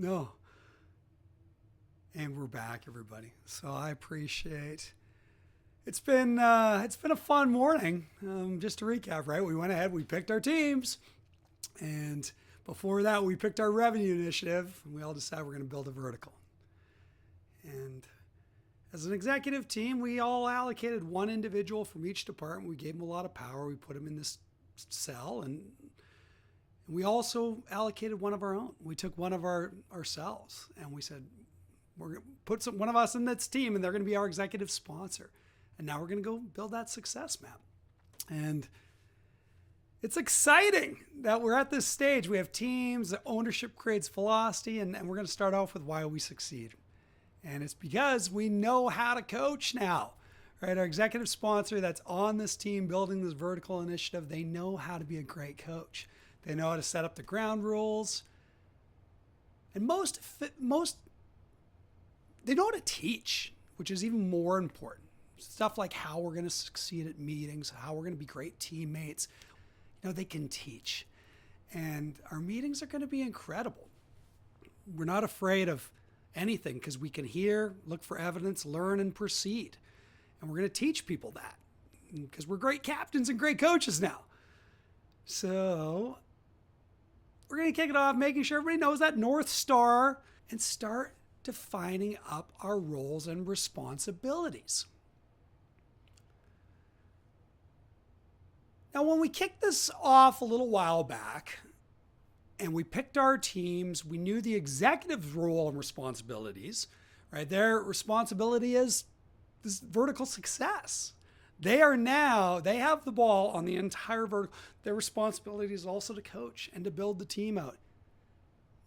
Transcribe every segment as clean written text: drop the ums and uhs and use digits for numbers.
No. And we're back, everybody. So I appreciate. It's been a fun morning. Just to recap, right? We went ahead, we picked our teams, and before that, we picked our revenue initiative. And we all decided we're going to build a vertical. And as an executive team, we all allocated one individual from each department. We gave them a lot of power. We put them in this cell, and we also allocated one of our own. We took one of ourselves, and we said, we're going to put one of us in this team, and they're going to be our executive sponsor. And now we're going to go build that success map. And it's exciting that we're at this stage. We have teams, that ownership creates velocity, and we're going to start off with why we succeed. And it's because we know how to coach now, right? Our executive sponsor that's on this team building this vertical initiative, they know how to be a great coach. They know how to set up the ground rules. And most they know how to teach, which is even more important. Stuff like how we're going to succeed at meetings, how we're going to be great teammates. They can teach. And our meetings are going to be incredible. We're not afraid of anything because we can hear, look for evidence, learn, and proceed. And we're going to teach people that because we're great captains and great coaches now. So we're going to kick it off, making sure everybody knows that North Star and start defining up our roles and responsibilities. Now, when we kicked this off a little while back and we picked our teams, we knew the executive's role and responsibilities, right? Their responsibility is this vertical success. They have the ball on the entire vertical. Their responsibility is also to coach and to build the team out.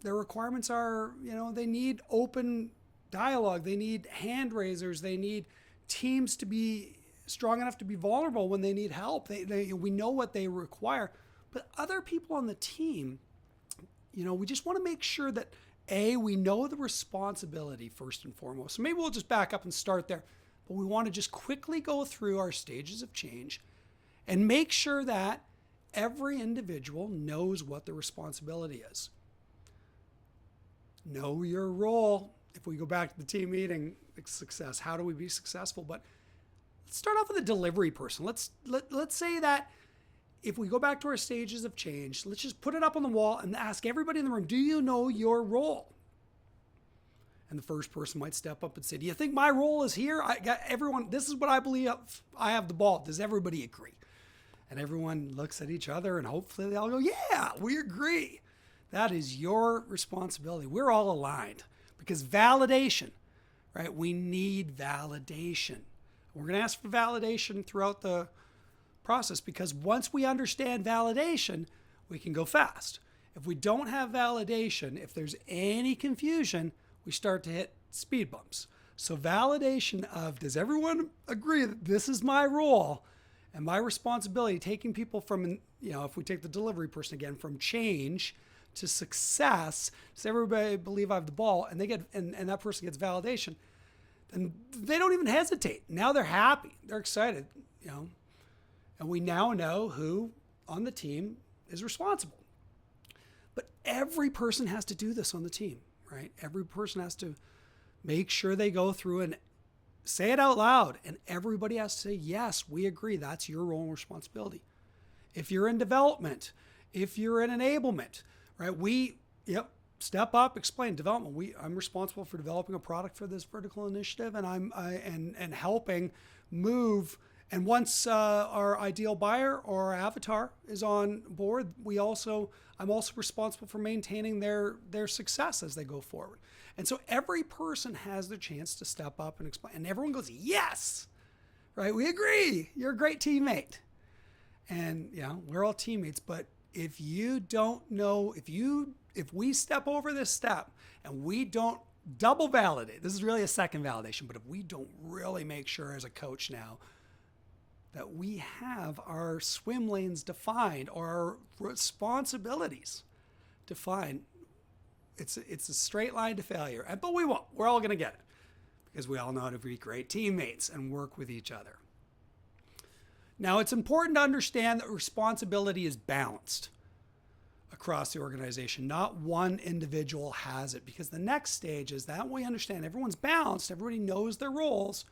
Their requirements are, they need open dialogue. They need hand raisers. They need teams to be strong enough to be vulnerable when they need help. We know what they require. But other people on the team, we just want to make sure that, we know the responsibility first and foremost. So maybe we'll just back up and start there. But we want to just quickly go through our stages of change and make sure that every individual knows what the responsibility is. Know your role. If we go back to the team meeting, success, how do we be successful? But let's start off with a delivery person. Let's say that if we go back to our stages of change, let's just put it up on the wall and ask everybody in the room, do you know your role? And the first person might step up and say, do you think my role is here? I got everyone, this is what I believe I have the ball. Does everybody agree? And everyone looks at each other and hopefully they all go, yeah, we agree. That is your responsibility. We're all aligned because validation, right? We need validation. We're going to ask for validation throughout the process because once we understand validation, we can go fast. If we don't have validation, if there's any confusion, we start to hit speed bumps. So validation of, does everyone agree that this is my role and my responsibility, taking people from, if we take the delivery person again, from change to success, does everybody believe I have the ball, and they get and that person gets validation, then they don't even hesitate. Now they're happy. They're excited, And we now know who on the team is responsible. But every person has to do this on the team, right? Every person has to make sure they go through and say it out loud. And everybody has to say, yes, we agree. That's your role and responsibility. If you're in development, if you're in enablement, right? Step up, explain development. I'm responsible for developing a product for this vertical initiative, and and helping move. And once our ideal buyer or our avatar is on board, I'm also responsible for maintaining their success as they go forward. And so every person has their chance to step up and explain, and everyone goes, yes, right? We agree. You're a great teammate, and we're all teammates. But if you don't know, if we step over this step and we don't double validate, this is really a second validation, but if we don't really make sure as a coach now that we have our swim lanes defined or our responsibilities defined, it's a straight line to failure. But we won't. We're all going to get it because we all know how to be great teammates and work with each other. Now, it's important to understand that responsibility is balanced. across the organization. Not one individual has it, because the next stage is that we understand everyone's balanced, everybody knows their roles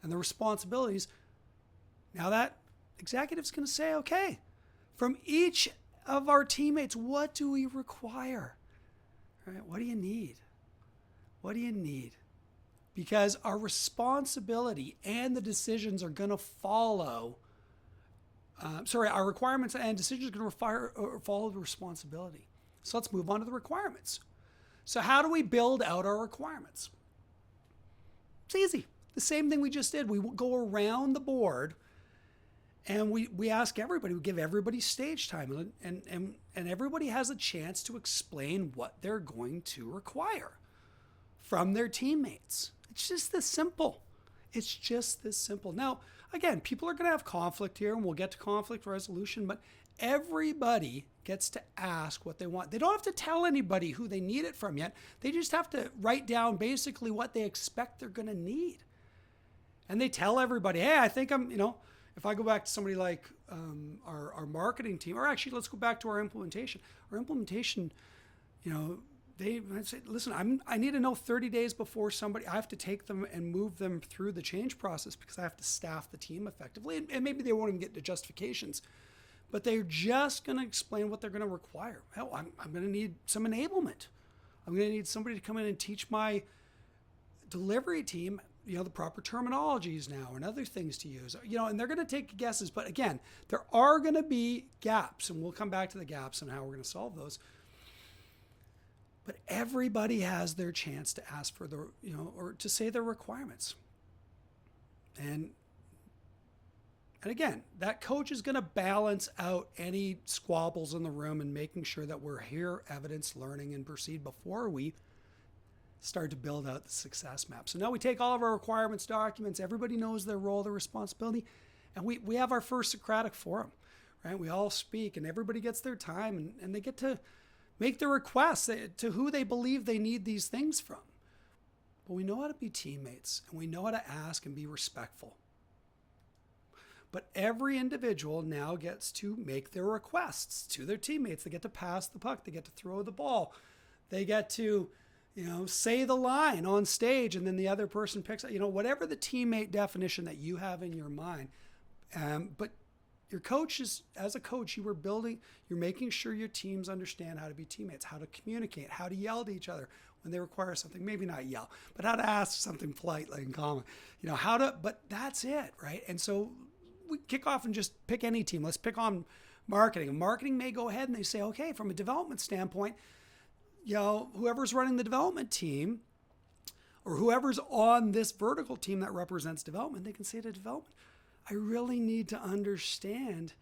and their responsibilities. Now that executive's going to say, okay, from each of our teammates, what do we require? Right? What do you need? What do you need? Because our responsibility and the decisions are going to follow. Our requirements and decisions are going to follow the responsibility. So let's move on to the requirements. So how do we build out our requirements? It's easy. The same thing we just did. We go around the board and we ask everybody, we give everybody stage time, and everybody has a chance to explain what they're going to require from their teammates. It's just this simple. It's just this simple. Now, again, people are going to have conflict here, and we'll get to conflict resolution, but everybody gets to ask what they want. They don't have to tell anybody who they need it from yet. They just have to write down basically what they expect they're going to need. And they tell everybody, hey, I think if I go back to somebody like our marketing team, or actually let's go back to our implementation. Our implementation, they say, listen, I need to know 30 days before somebody, I have to take them and move them through the change process because I have to staff the team effectively. And maybe they won't even get to justifications, but they're just going to explain what they're going to require. Hell, I'm going to need some enablement. I'm going to need somebody to come in and teach my delivery team, the proper terminologies now and other things to use, and they're going to take guesses. But again, there are going to be gaps, and we'll come back to the gaps and how we're going to solve those. But everybody has their chance to ask for or to say their requirements. And again, that coach is going to balance out any squabbles in the room and making sure that we're here, evidence, learning, and proceed before we start to build out the success map. So now we take all of our requirements documents, everybody knows their role, their responsibility, and we have our first Socratic forum, right? We all speak and everybody gets their time and they get to make their requests to who they believe they need these things from. But we know how to be teammates and we know how to ask and be respectful. But every individual now gets to make their requests to their teammates. They get to pass the puck. They get to throw the ball. They get to, say the line on stage, and then the other person picks up, whatever the teammate definition that you have in your mind. But your coach as a coach, you're making sure your teams understand how to be teammates, how to communicate, how to yell to each other when they require something. Maybe not yell, but how to ask something politely and calmly. But that's it, right? And so we kick off and just pick any team. Let's pick on marketing. Marketing may go ahead and they say, okay, from a development standpoint, whoever's running the development team or whoever's on this vertical team that represents development, they can say to development, I really need to understand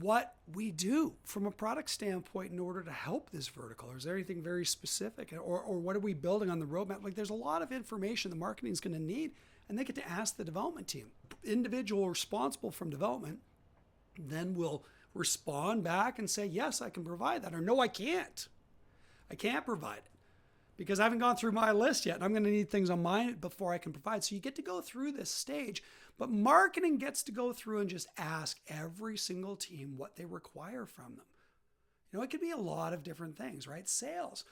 what we do from a product standpoint in order to help this vertical. Or is there anything very specific? Or what are we building on the roadmap? Like, there's a lot of information the marketing is going to need, and they get to ask the development team. Individual responsible from development then will respond back and say, yes, I can provide that, or no, I can't. I can't provide it because I haven't gone through my list yet, and I'm going to need things on mine before I can provide. So you get to go through this stage, but marketing gets to go through and just ask every single team what they require from them. It could be a lot of different things, right? Sales.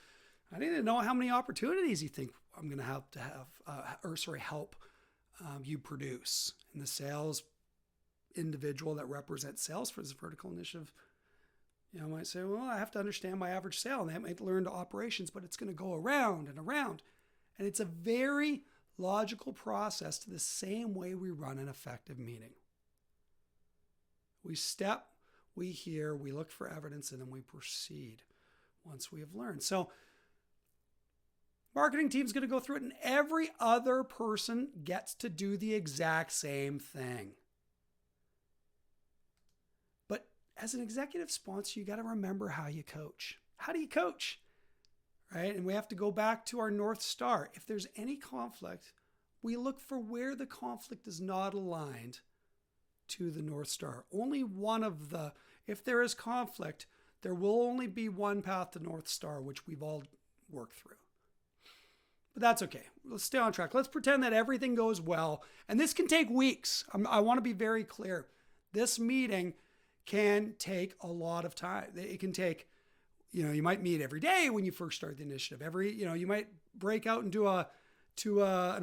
I need to know how many opportunities you think I'm going to help you produce. And the sales individual that represents sales for this vertical initiative, might say, well, I have to understand my average sale, and that might learn to operations, but it's going to go around and around. And it's a very logical process to the same way we run an effective meeting. We step, we hear, we look for evidence, and then we proceed once we have learned. So marketing team's going to go through it, and every other person gets to do the exact same thing. But as an executive sponsor, you got to remember how you coach. How do you coach? Right? And we have to go back to our North Star. If there's any conflict, we look for where the conflict is not aligned to the North Star. If there is conflict, there will only be one path to North Star, which we've all worked through. But that's okay. Let's stay on track. Let's pretend that everything goes well. And this can take weeks. I want to be very clear. This meeting can take a lot of time. It can take, you might meet every day when you first start the initiative. You might break out and do an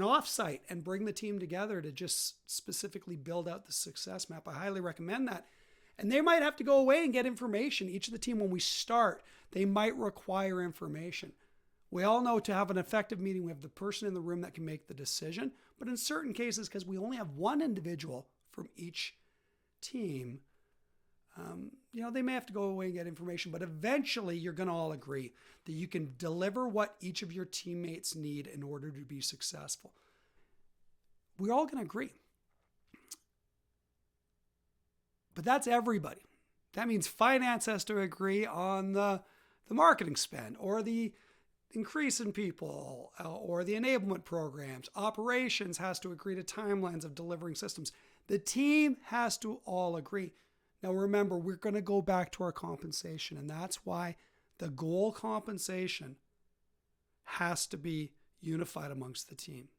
offsite and bring the team together to just specifically build out the success map. I highly recommend that. And they might have to go away and get information. Each of the team, when we start, they might require information. We all know to have an effective meeting, we have the person in the room that can make the decision. But in certain cases, because we only have one individual from each team, they may have to go away and get information. But eventually, you're going to all agree that you can deliver what each of your teammates need in order to be successful. We're all going to agree. But that's everybody. That means finance has to agree on the marketing spend or the increase in people or the enablement programs. Operations has to agree to timelines of delivering systems. The team has to all agree. Now remember, we're going to go back to our compensation, and that's why the goal compensation has to be unified amongst the team.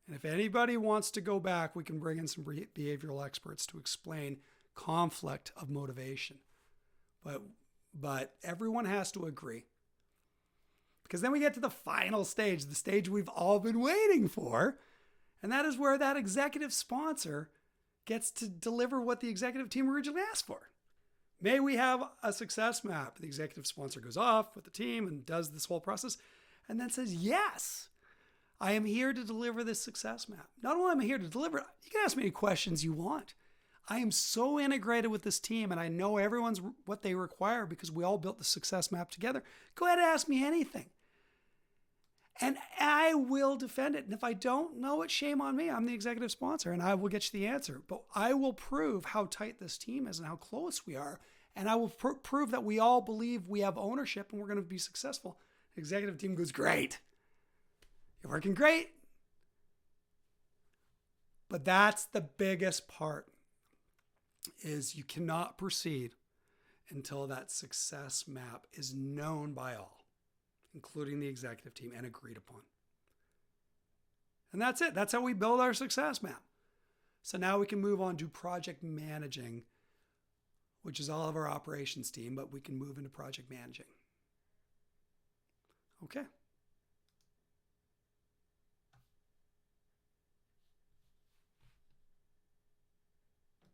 And if anybody wants to go back, we can bring in some behavioral experts to explain conflict of motivation. But everyone has to agree. Because then we get to the final stage, the stage we've all been waiting for. And that is where that executive sponsor gets to deliver what the executive team originally asked for. May we have a success map. The executive sponsor goes off with the team and does this whole process and then says, yes, I am here to deliver this success map. Not only am I here to deliver it, you can ask me any questions you want. I am so integrated with this team and I know everyone's what they require because we all built the success map together. Go ahead and ask me anything. And I will defend it. And if I don't know it, shame on me. I'm the executive sponsor and I will get you the answer. But I will prove how tight this team is and how close we are. And I will prove that we all believe we have ownership and we're going to be successful. The executive team goes, great. You're working great. But that's the biggest part, is you cannot proceed until that success map is known by all, including the executive team, and agreed upon. And that's it. That's how we build our success map. So now we can move on to project managing, which is all of our operations team, but we can move into project managing. Okay.